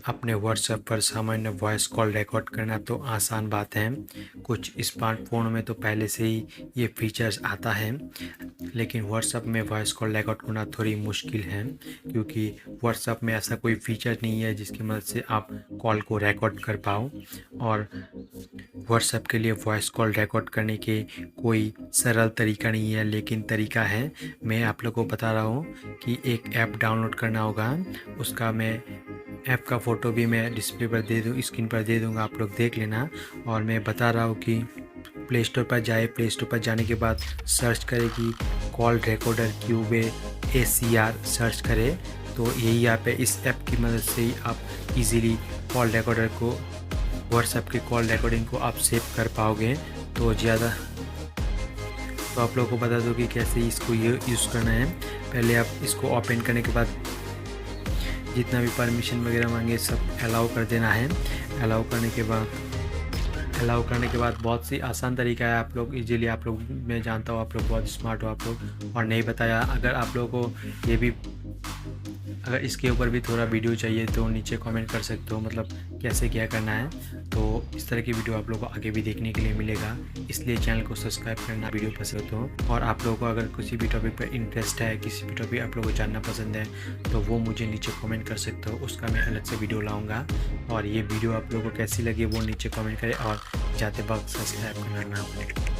अपने व्हाट्सएप पर सामान्य वॉइस कॉल रिकॉर्ड करना तो आसान बात है। कुछ स्मार्टफ़ोन में तो पहले से ही ये फीचर्स आता है, लेकिन व्हाट्सएप में वॉइस कॉल रिकॉर्ड करना थोड़ी मुश्किल है, क्योंकि व्हाट्सएप में ऐसा कोई फीचर नहीं है जिसकी मदद से आप कॉल को रिकॉर्ड कर पाओ। और व्हाट्सएप के लिए वॉइस कॉल रिकॉर्ड करने के कोई सरल तरीका नहीं है, लेकिन तरीका है। मैं आप लोगों को बता रहा हूँ कि एक ऐप डाउनलोड करना होगा। उसका मैं ऐप का फ़ोटो भी मैं डिस्प्ले पर दे दूँ, स्क्रीन पर दे दूँगा, आप लोग देख लेना। और मैं बता रहा हूँ कि प्ले स्टोर पर जाए, प्ले स्टोर पर जाने के बाद सर्च करें कि कॉल रिकॉर्डर क्यूबे ACR सर्च करें, तो यही ऐप है। इस ऐप की मदद से ही आप इजीली कॉल रिकॉर्डर को, व्हाट्सएप के कॉल रिकॉर्डिंग को आप सेव कर पाओगे। तो आप लोगों को बता दूँ कि कैसे इसको यूज़ करना है। पहले आप इसको ओपन करने के बाद जितना भी परमिशन वगैरह मांगे सब अलाउ कर देना है। अलाउ करने के बाद बहुत सी आसान तरीका है। आप लोग इजीली, आप लोग, मैं जानता हूँ आप लोग बहुत स्मार्ट हो आप लोग, और नहीं बताया। अगर आप लोगों को ये भी, अगर इसके ऊपर भी थोड़ा वीडियो चाहिए तो नीचे कमेंट कर सकते हो, मतलब कैसे क्या करना है। तो इस तरह की वीडियो आप लोगों को आगे भी देखने के लिए मिलेगा, इसलिए चैनल को सब्सक्राइब करना, वीडियो पसंद हो। और आप लोगों को अगर किसी भी टॉपिक पर इंटरेस्ट है, किसी भी टॉपिक आप लोगों को जानना पसंद है, तो वो मुझे नीचे कमेंट कर सकते हो, उसका मैं अलग से वीडियो लाऊँगा। और ये वीडियो आप लोगों को कैसी लगी वो नीचे कमेंट करें, और जाते वक्त सब्सक्राइब करना ना भूलें।